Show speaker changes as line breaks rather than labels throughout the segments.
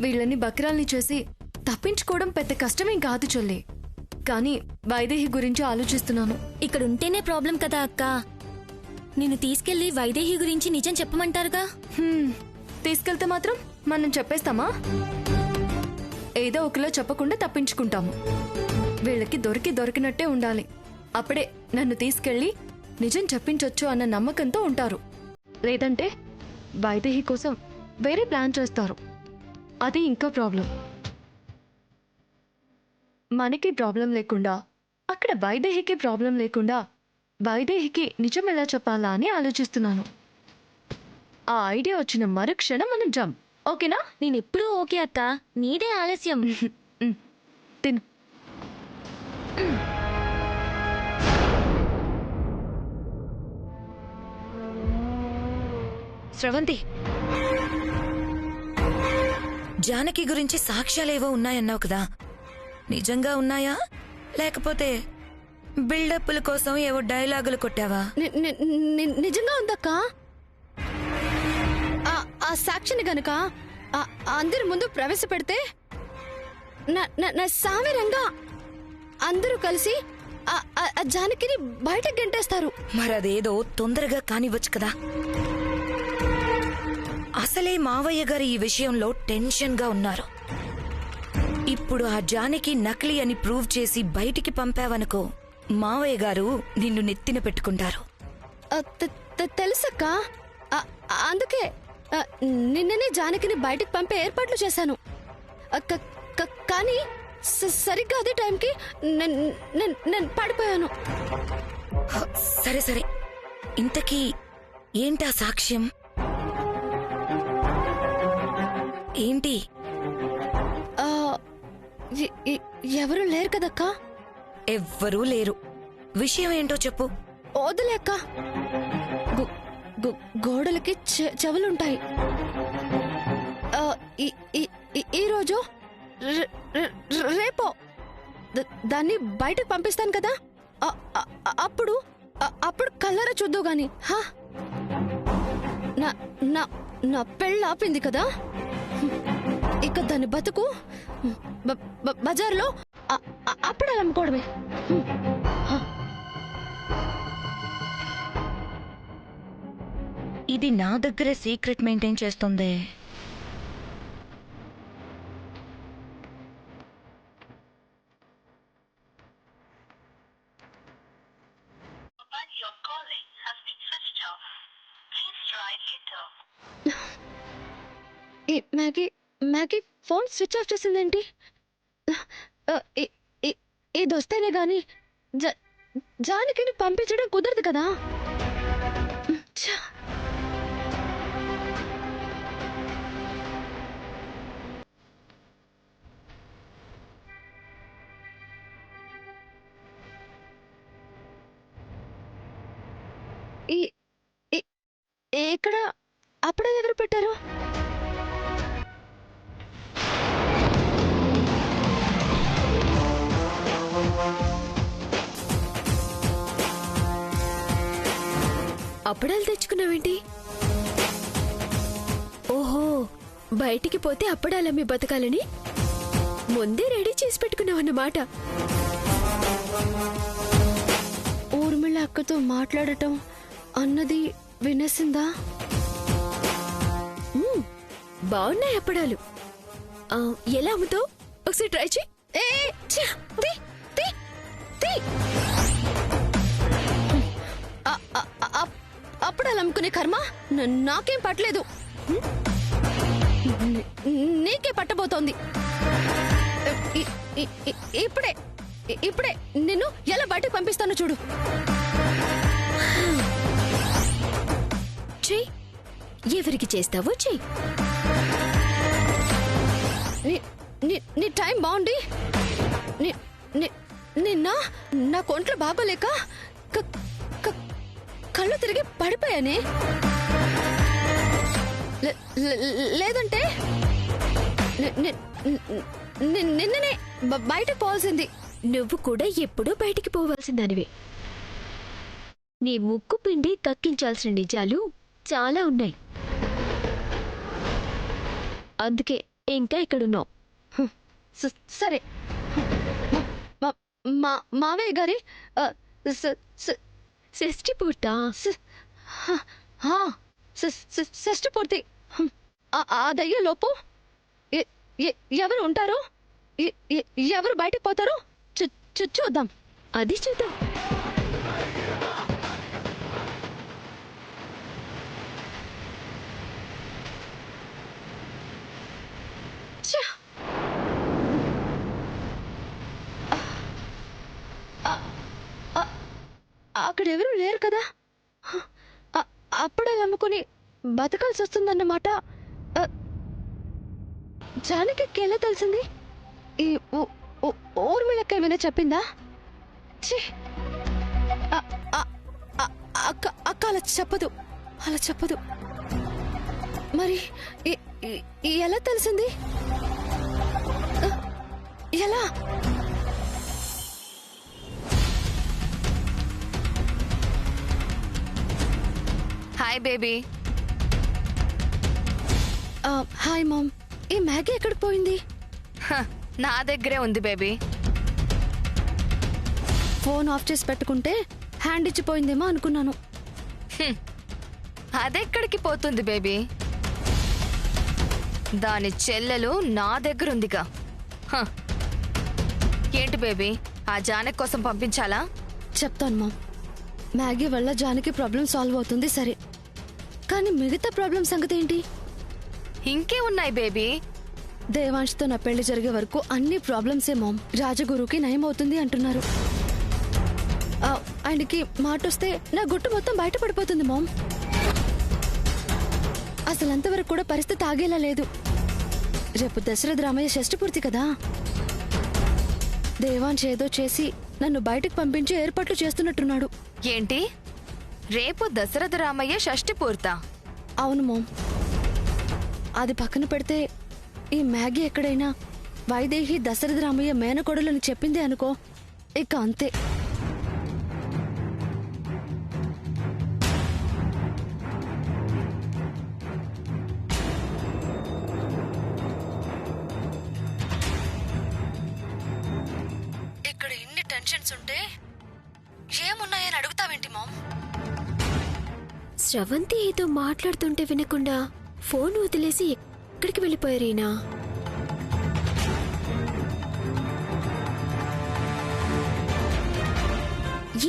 వీళ్ళని బక్రాల్ని చేసి తప్పించుకోవడం పెద్ద కష్టమేం కాదు చెల్లి. కానీ వైదేహి గురించి ఆలోచిస్తున్నాను.
ఇక్కడ ఉంటేనే ప్రాబ్లం కదా అక్క. నిన్ను తీసుకెళ్లి వైదేహి గురించి నిజం చెప్పమంటారుగా.
తీసుకెళ్తే మాత్రం మనం చెప్పేస్తామా? ఏదో ఒకలో చెప్పకుండా తప్పించుకుంటాము. వీళ్ళకి దొరికినట్టే ఉండాలి. అప్పుడే నన్ను తీసుకెళ్లి నిజం చెప్పించొచ్చు అన్న నమ్మకంతో ఉంటారు. లేదంటే వైదేహి కోసం వేరే ప్లాన్ చేస్తారు. అది ఇంకా ప్రాబ్లం. మనకి ప్రాబ్లం లేకుండా, అక్కడ వైదేహికి ప్రాబ్లం లేకుండా వైదేహికి నిజం ఎలా చెప్పాలా అని ఆలోచిస్తున్నాను. ఆ ఐడియా వచ్చిన మరుక్షణం మనం జంప్. ఓకేనా?
నేనెప్పుడూ ఓకే అత్త, నీదే ఆలస్యం.
తిను.
స్రవంతి, జానకి గురించి సాక్ష్యాలేవో ఉన్నాయన్నావు కదా, నిజంగా ఉన్నాయా లేకపోతే బిల్డప్ల కోసం ఏవో డైలాగులు కొట్టావా?
నిజంగా ఉందక్క. ఆ సాక్షిని గనక అందరి ముందు ప్రవేశపెడితే నా సామిరంగా అందరూ కలిసి జానకిని బయటకు గంటేస్తారు.
మరదేదో తొందరగా కానివ్వచ్చు కదా. అసలే మావయ్య గారు ఈ విషయంలో టెన్షన్ గా ఉన్నారు. ఇప్పుడు ఆ జానకి నకిలీ అని ప్రూవ్ చేసి బయటికి పంపావనుకో, మావయ్య గారు నిన్ను నెత్తిన పెట్టుకుంటారు.
తెలుసక్క. అందుకే నిన్ననే జానకిని బయటికి పంపే ఏర్పాట్లు చేశాను. కానీ సరిగ్గా అదే టైంకి నేను పడిపోయాను.
సరే సరే, ఇంతకీ ఏంటా సాక్ష్యం? ఏంటి?
ఎవరు లేరు కదక్కా?
ఎవ్వరూ లేరు. విషయం ఏంటో చెప్పు.
వదిలేక్క. గోడలకి చెవులుంటాయి. ఈరోజు రేపో దాన్ని బయటకు పంపిస్తాను కదా, అప్పుడు కల్లర చూద్దు గాని. నా పెళ్ళ ఆపింది కదా, ఇక దాని బతుకు బజార్లో అప్పుడే అమ్ముకోవడమే.
ఇది నా దగ్గరే సీక్రెట్ మెయింటైన్ చేస్తుంది.
మ్యాగీ ఫోన్ స్విచ్ ఆఫ్ చేసిందేంటి? ఇది వస్తేనే గాని జానకిని పంపించడం కుదరదు కదా. ఇక్కడ అప్పుడే ఎవరు పెట్టారు? అప్పడాలు తెచ్చుకున్నావేంటి? ఓహో, బయటికి పోతే అప్పడాలమ్మి బతకాలని ముందే రెడీ చేసి పెట్టుకున్నావన్నమాట. ఊర్మిళ అక్కతో మాట్లాడటం అన్నది వినేసిందా? బాగున్నాయి అప్పడాలు. ఎలా అమ్ముతావు? ఒకసారి ట్రై చేయి. అప్పడాలు అమ్ముకునే కర్మ నాకేం పట్టలేదు, నీకే పట్టబోతోంది. ఇప్పుడే నిన్ను ఎలా బయటకు పంపిస్తానో చూడు. చెయ్యి, ఎవరికి చేస్తావో చెయ్యి. నీ టైం బాగుండి నిన్న నా కొంట్లో బాగోలేక కళ్ళు తిరిగి పడిపోయానే. లేదంటే నిన్ననే బయటకు పోవాల్సింది. నువ్వు కూడా ఎప్పుడూ బయటికి పోవాల్సిందానివే. నీ ముక్కు పిండి కక్కించాల్సిన నిజాలు చాలా ఉన్నాయి. అందుకే ఇంకా ఇక్కడున్నావు. సరే, మావయ్య గారి షష్ఠి పూర్త షష్ఠి పూర్తి. అదయ్యే లోపు ఎవరు ఉంటారు, ఎవరు బయటకు పోతారు చూద్దాం. అది చూద్దాం. అక్కడెవరూ లేరు కదా. అప్పుడే అమ్ముకుని బతకాల్సి వస్తుందన్నమాట. జానకి ఎలా తెలిసింది? ఈ ఊర్మిళకి ఏమైనా చెప్పిందా? అక్క అలా చెప్పదు. మరి ఎలా తెలిసింది? ఎలా?
Hi baby.
Hi mom. ఈ మ్యాగీ ఎక్కడికి పోయింది?
నా దగ్గరే ఉంది బేబీ.
ఫోన్ ఆఫ్ చేసి పెట్టుకుంటే హ్యాండ్ ఇచ్చిపోయిందేమో అనుకున్నాను.
అదెక్కడికి పోతుంది బేబీ? దాని చెల్లెలు నా దగ్గరుందిగా. ఏంటి బేబీ, ఆ జానకి కోసం పంపించాలా?
చెప్తాను మామ్. మ్యాగీ వల్ల జానకి ప్రాబ్లం సాల్వ్ అవుతుంది సరే, కానీ మిగతా ప్రాబ్లం సంగతి ఏంటి?
ఇంకే ఉన్నాయి బేబీ.
దేవాంష్తో నా పెళ్లి జరిగే వరకు అన్ని ప్రాబ్లమ్సే మామ్. రాజగురుకి నయం అవుతుంది అంటున్నారు. ఆయనకి మాటొస్తే నా గుట్టు మొత్తం బయటపడిపోతుంది మామ్. అసలు అంతవరకు కూడా పరిస్థితి ఆగేలా లేదు. రేపు దశరథ రామయ్య షష్ఠి పూర్తి కదా. దేవాంశ్ ఏదో చేసి నన్ను బయటకు పంపించి ఏర్పాట్లు చేస్తున్నట్టున్నాడు.
ఏంటి, రేపు దశరథ రామయ్య షష్ఠి పూర్తా?
అవును మామ్. అది పక్కన పెడితే ఈ మ్యాగీ ఎక్కడైనా వైదేహి దశరథ రామయ్య మేనకోడలని చెప్పింది అనుకో, ఇక అంతే. ఇక్కడ ఇన్ని టెన్షన్స్ ఉంటే ఏమున్నాయని అడుగుతావేంటి మామ్?
స్రవంతి ఏదో మాట్లాడుతుంటే వినకుండా ఫోన్ వదిలేసి ఎక్కడికి వెళ్ళిపోయారేనా?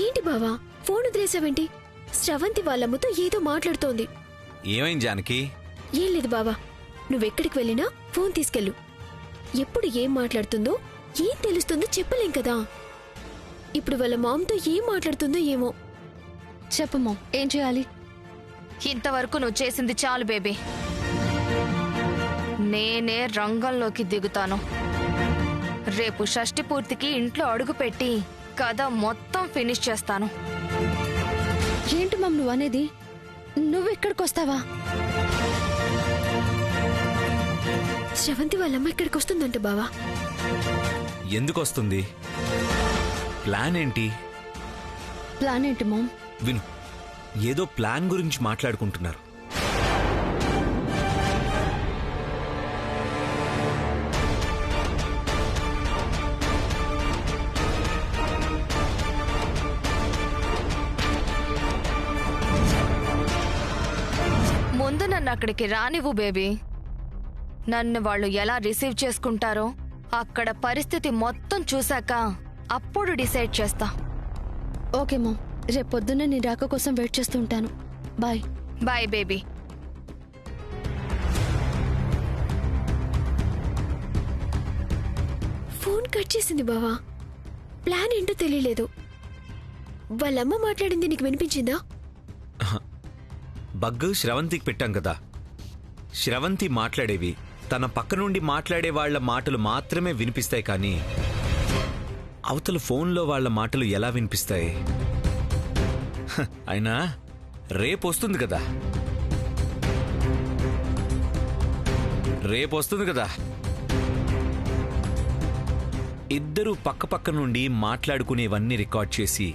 ఏంటి బావా ఫోన్ వదిలేసావేంటి? స్రవంతి వాళ్ళమ్మతో ఏదో మాట్లాడుతోంది.
ఏమైంది జానకి?
ఏం లేదు బావా, నువ్వెక్కడికి వెళ్ళినా ఫోన్ తీసుకెళ్ళు. ఎప్పుడు ఏం మాట్లాడుతుందో ఏం తెలుస్తుందో చెప్పలేం కదా. ఇప్పుడు వాళ్ళ మామతో ఏం మాట్లాడుతుందో ఏమో.
చెప్పు మామ్, ఏం చేయాలి?
ఇంతవరకు నువ్వు చేసింది చాలు బేబీ. నేనే రంగంలోకి దిగుతాను. రేపు షష్ఠి పూర్తికి ఇంట్లో అడుగుపెట్టి కథ మొత్తం ఫినిష్ చేస్తాను.
ఏంటి మామ్ నువ్వు అనేది? నువ్వెక్కడికి వస్తావా?
స్రవంతి వాళ్ళమ్మ ఇక్కడికి వస్తుందంట బావా.
ఎందుకు వస్తుంది? ప్లాన్ ఏంటి?
ప్లాన్ ఏంటి మామ్?
విను, ఏదో ప్లాన్ గురించి మాట్లాడుకుంటున్నారు.
ముందు నన్ను అక్కడికి రానివ్వు బేబీ. నన్ను వాళ్ళు ఎలా రిసీవ్ చేసుకుంటారో అక్కడ పరిస్థితి మొత్తం చూశాక అప్పుడు డిసైడ్ చేస్తా.
ఓకే మామ్, రేపు పొద్దున్నే నీ రాక కోసం వెయిట్ చేస్తూ ఉంటాను. Bye.
Bye baby.
Phone cut చేసింది బావా. ప్లాన్ ఏంటో తెలియలేదు. వాళ్ళమ్మ మాట్లాడింది నీకు వినిపించిందా?
బగ్గు శ్రవంతికి పెట్టాం కదా. శ్రవంతి మాట్లాడేవి తన పక్క నుండి మాట్లాడే వాళ్ల మాటలు మాత్రమే వినిపిస్తాయి, కానీ అవతల ఫోన్లో వాళ్ల మాటలు ఎలా వినిపిస్తాయి? అయినా రేపు వస్తుంది కదా, ఇద్దరూ పక్క పక్క నుండి మాట్లాడుకునేవన్నీ రికార్డ్ చేసి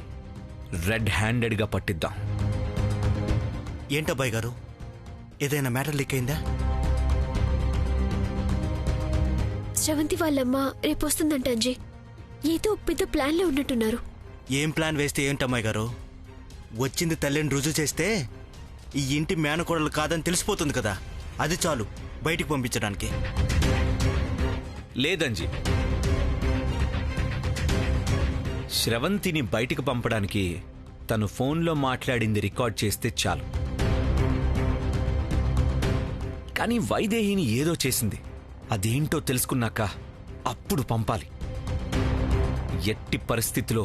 రెడ్ హ్యాండెడ్గా పట్టిద్దాం.
ఏంటబ్బాయి గారు, ఏదైనా మ్యాటర్ లీక్ అయిందా?
శ్రవంతి వాళ్ళమ్మ రేపు వస్తుందంట అంజీ. ఏదో పెద్ద ప్లాన్లో ఉన్నట్టున్నారు.
ఏం ప్లాన్ వేస్తే ఏంటమ్మాయి గారు? వచ్చింది తల్లిని రుజువు చేస్తే ఈ ఇంటి మేనకోడలు కాదని తెలిసిపోతుంది కదా, అది చాలు బయటికి పంపించడానికి.
లేదంజీ, శ్రవంతిని బయటికి పంపడానికి తను ఫోన్లో మాట్లాడింది రికార్డ్ చేస్తే చాలు. కానీ వైదేహిని ఏదో చేసింది, అదేంటో తెలుసుకున్నాక అప్పుడు పంపాలి. ఎట్టి పరిస్థితిలో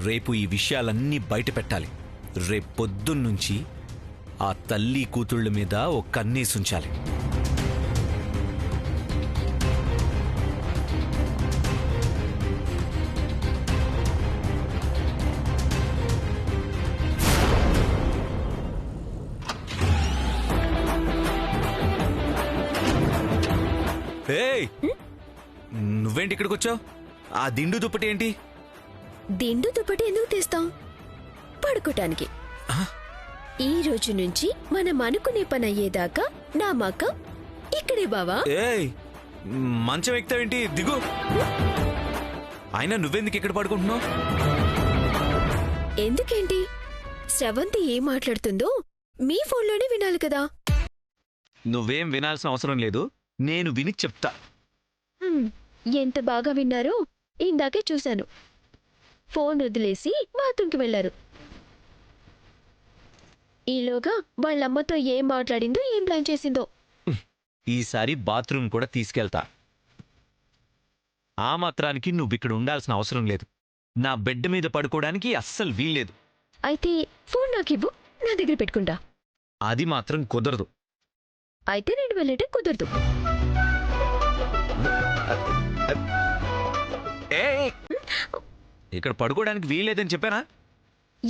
రేపు ఈ విషయాలన్నీ బయట పెట్టాలి. రేపు పొద్దున్నుంచి ఆ తల్లి కూతుళ్ళ మీద ఓ కన్నేసుంచాలి. ఏయ్, నువ్వేంటి ఇక్కడికి వచ్చావు? ఆ దిండు దుప్పటి ఏంటి?
దిండు దుప్పటి ఎందుకు తీస్తాం? పడుకోటానికి. ఈ రోజు నుంచి మనం అనుకునే పని అయ్యేదాకా నా మక్క ఇక్కడే బావా.
ఏయ్, మంచం ఎక్కుతావేంటి? దిగు. అయినా నువ్వెందుకు ఇక్కడ పడుకుంటున్నావు?
ఎందుకేంటి? శ్రవంతి ఏం మాట్లాడుతుందో మీ ఫోన్లోనే వినాలి కదా.
నువ్వేం వినాల్సిన అవసరం లేదు, నేను విని చెప్తా.
ఎంత బాగా విన్నారో ఇందాకే చూశాను. ఫోన్ వదిలేసి బాత్రూంకి వెళ్లారు. ఈలోగా వాళ్ళమ్మతో ఏం మాట్లాడిందో, ఏం ప్లాన్ చేసిందో.
ఈసారి బాత్రూమ్ కూడా తీసుకెళ్తా. ఆ మాత్రానికి నువ్విక్కడ ఉండాల్సిన అవసరం లేదు. నా బెడ్ మీద పడుకోవడానికి అస్సలు వీల్లేదు.
అయితే ఫోన్ నాకివ్వు, నా దగ్గర పెట్టుకుంటా.
అది మాత్రం కుదరదు.
అయితే నేను వెళ్ళటే కుదరదు.
ఏయ్, ఇక్కడ పడుకోవడానికి వీల్లేదని చెప్పానా?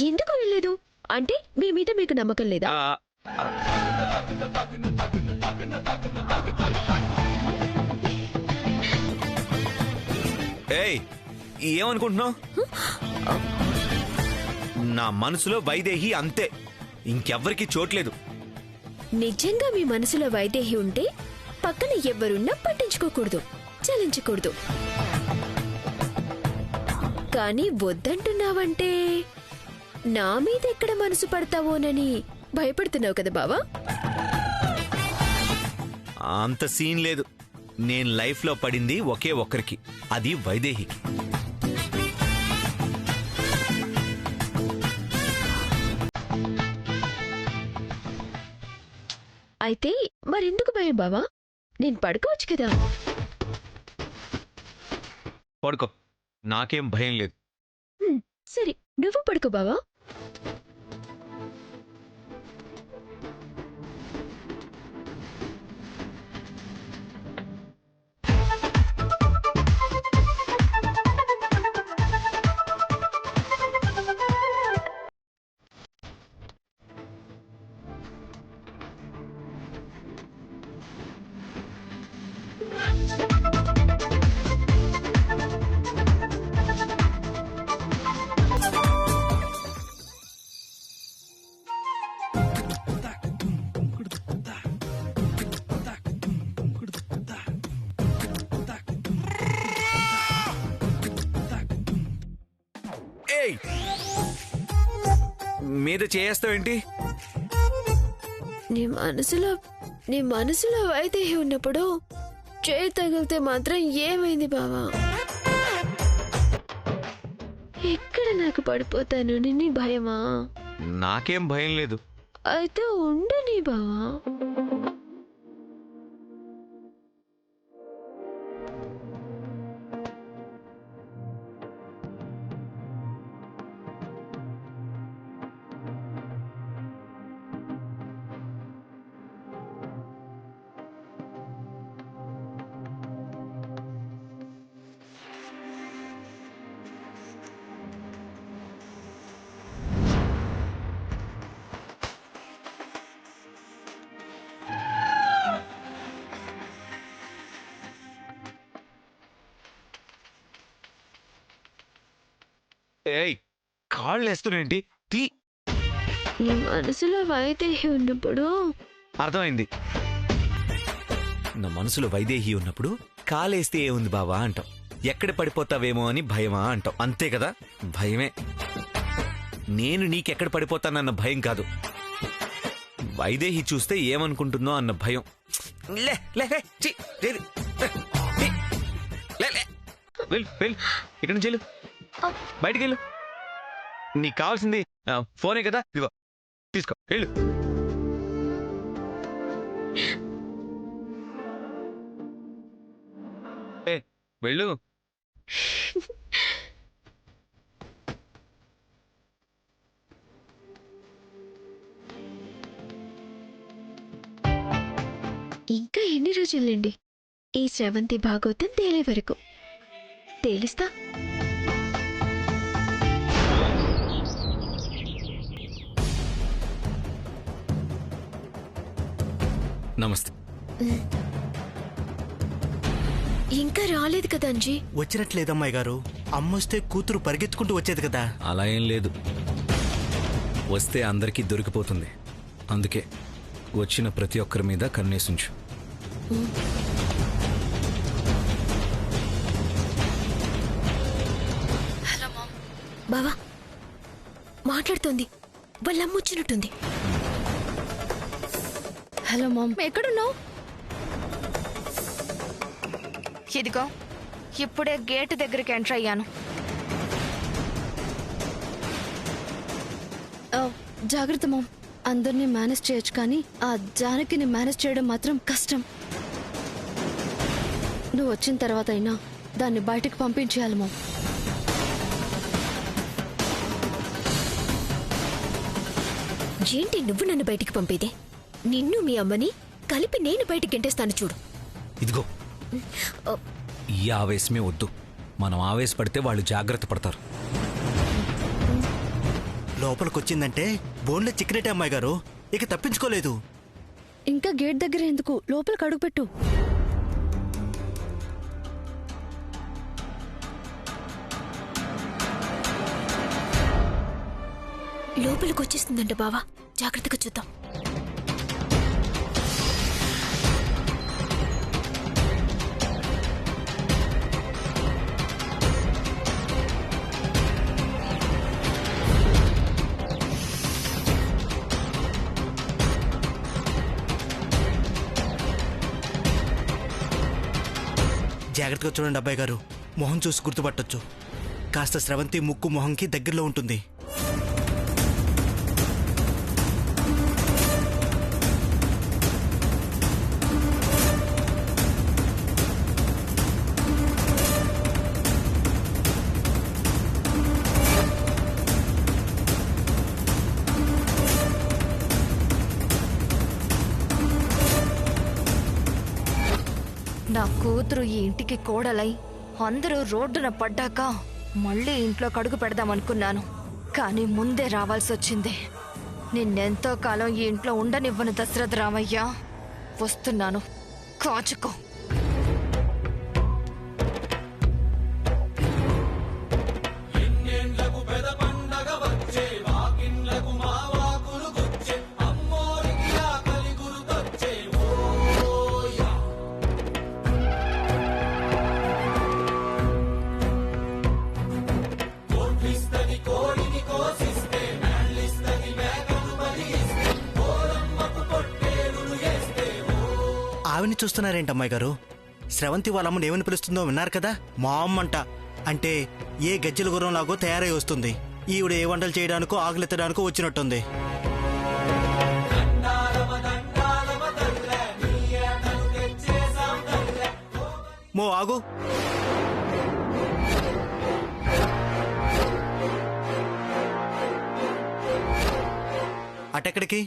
ఎందుకు వెళ్ళలేదు? అంటే మీ మీద మీకు నమ్మకం లేదా?
ఏయ్, ఏమనుకుంటున్నావు? నా మనసులో వైదేహి అంతే, ఇంకెవ్వరికి చోట్లేదు.
నిజంగా మీ మనసులో వైదేహి ఉంటే పక్కన ఎవ్వరున్నా పట్టించుకోకూడదు, చలించకూడదు. కానీ వద్దంటున్నావంటే నా మీద ఎక్కడ మనసు పడతావోనని భయపడుతున్నావు కదా బావా.
అంత సీన్ లేదు. నేను లైఫ్లో పడింది ఒకే ఒక్కరికి, అది వైదేహికి.
అయితే మరెందుకు భయం బావా? నేను పడుకోవచ్చు కదా.
పడుకో, నాకేం భయం లేదు.
సరే, నువ్వు పడుకో బావా.
ఏయ్, మీద చేస్తావేంటి?
నీ మనసులో వైదేహి ఉన్నప్పుడు చేయి తగిలితే మాత్రం ఏమైంది బావా? ఎక్కడ నాకు పడిపోతాను నీ భయమా?
నాకేం భయం లేదు.
అయితే ఉండని బావా.
ఏయ్, కాళ్ళు వేస్తున్నాయేంటి? తీ.
నీ మనసులో వైదేహి ఉన్నప్పుడు
అర్థమైంది. నా మనసులో వైదేహి ఉన్నప్పుడు కాలేస్తే ఏముంది బావా అంటాం, ఎక్కడ పడిపోతావేమో అని భయమా అంటాం, అంతే కదా? భయమే. నేను నీకెక్కడ పడిపోతానన్న భయం కాదు, వైదేహి చూస్తే ఏమనుకుంటుందో అన్న భయం. లే లే లే, ఛీ, లేదు. లే, లే. వెళ్ళు వెళ్ళు, ఇక్కడ నుంచి వెళ్ళు, బయటికి వెళ్ళు. నీకు కావాల్సింది ఫోనే కదా, ఇదిగో తీసుకో, వెళ్ళు. వెళ్ళు.
ఇంకా ఎన్ని రోజులండి ఈ శ్రవంతి భాగవతం తేలే వరకు? తేలిస్తా.
నమస్తే.
ఇంకా రాలేదు కదా అంజీ?
వచ్చినట్లేదమ్మాయి గారు. అమ్మొస్తే కూతురు పరిగెత్తుకుంటూ వచ్చేది కదా.
అలా ఏం లేదు, వస్తే అందరికీ దొరికిపోతుంది. అందుకే వచ్చిన ప్రతి ఒక్కరి మీద కన్నేసుంచు.
Hello ma'am. బావా మాట్లాడుతోంది, వాళ్ళమ్మ వచ్చినట్టుంది.
హలో మామ్, ఎక్కడున్నావు?
ఇదిగో ఇప్పుడే గేటు దగ్గరికి ఎంటర్ అయ్యాను.
జాగ్రత్త మామ్, అందరినీ మేనేజ్ చేయొచ్చు కానీ ఆ జానకిని మేనేజ్ చేయడం మాత్రం కష్టం. నువ్వు వచ్చిన తర్వాత అయినా దాన్ని బయటకు పంపించేయాలి మామ్.
ఏంటి నువ్వు నన్ను బయటికి పంపేదే? నిన్ను మీ అమ్మని కలిపి నేను బయటికి గెంటేస్తాను చూడు.
ఇదిగో, ఈ ఆవేశమే వద్దు. మనం ఆవేశపడితే వాళ్ళు జాగ్రత్త పడతారు.
లోపలికొచ్చిందంటే బోన్లో చిక్కినట్టే అమ్మాయి గారు, ఇక తప్పించుకోలేదు.
ఇంకా గేట్ దగ్గర ఎందుకు, లోపలికి అడుగుపెట్టు.
లోపలికి వచ్చేస్తుందంట బావా, జాగ్రత్తగా చూద్దాం.
జాగ్రత్తగా చూడండి అబ్బాయి గారు, మొహం చూసి గుర్తుపట్టొచ్చు. కాస్త స్రవంతి ముక్కు మొహంకి దగ్గరలో ఉంటుంది.
నా కూతురు ఈ ఇంటికి కోడలై అందరూ రోడ్డున పడ్డాక మళ్ళీ ఇంట్లో కడుగు పెడదామనుకున్నాను. కానీ ముందే రావాల్సొచ్చింది. నిన్నెంతో కాలం ఈ ఇంట్లో ఉండనివ్వను దశరథ రామయ్య. వస్తున్నాను, కాచుకో.
ఆవిని చూస్తున్నారేంటమ్మాయి గారు? స్రవంతి వాళ్ళమ్మని ఏమని పిలుస్తుందో విన్నారు కదా? మా అమ్మంట. అంటే ఏ గజ్జల గుర్రం లాగో తయారై వస్తుంది. ఈవిడ ఏ వంటలు చేయడానికో ఆకలెత్తడానికో వచ్చినట్టుంది. మో ఆగు. అటెక్కడికి?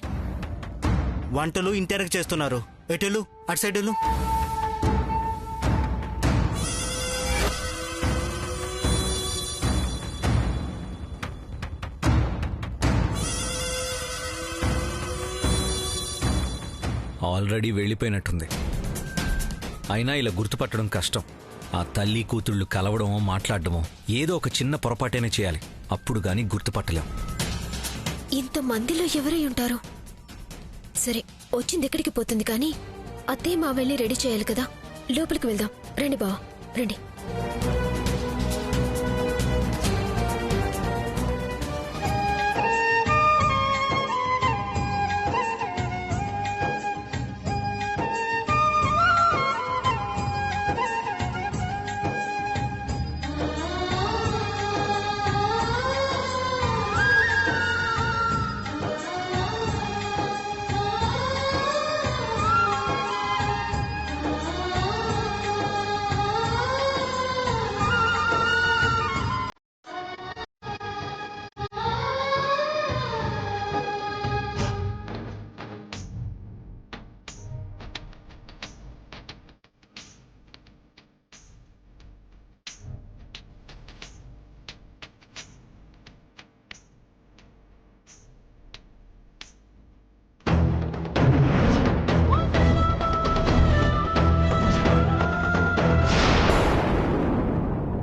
వంటలు ఇంటెనక చేస్తున్నారు. ఎటెలు, అటు సైడ్ వెళ్ళు.
ఆల్రెడీ వెళ్ళిపోయినట్టుంది. అయినా ఇలా గుర్తుపట్టడం కష్టం. ఆ తల్లి కూతుళ్ళు కలవడమో మాట్లాడడమో ఏదో ఒక చిన్న పొరపాటైనా చేయాలి, అప్పుడు గాని గుర్తుపట్టలేం.
ఇంతమందిలో ఎవరై ఉంటారు? సరే, వచ్చింది ఎక్కడికి పోతుంది కానీ అత్తే మా వెళ్ళి రెడీ చేయాలి కదా. లోపలికి వెళ్దాం రండి బావ రండి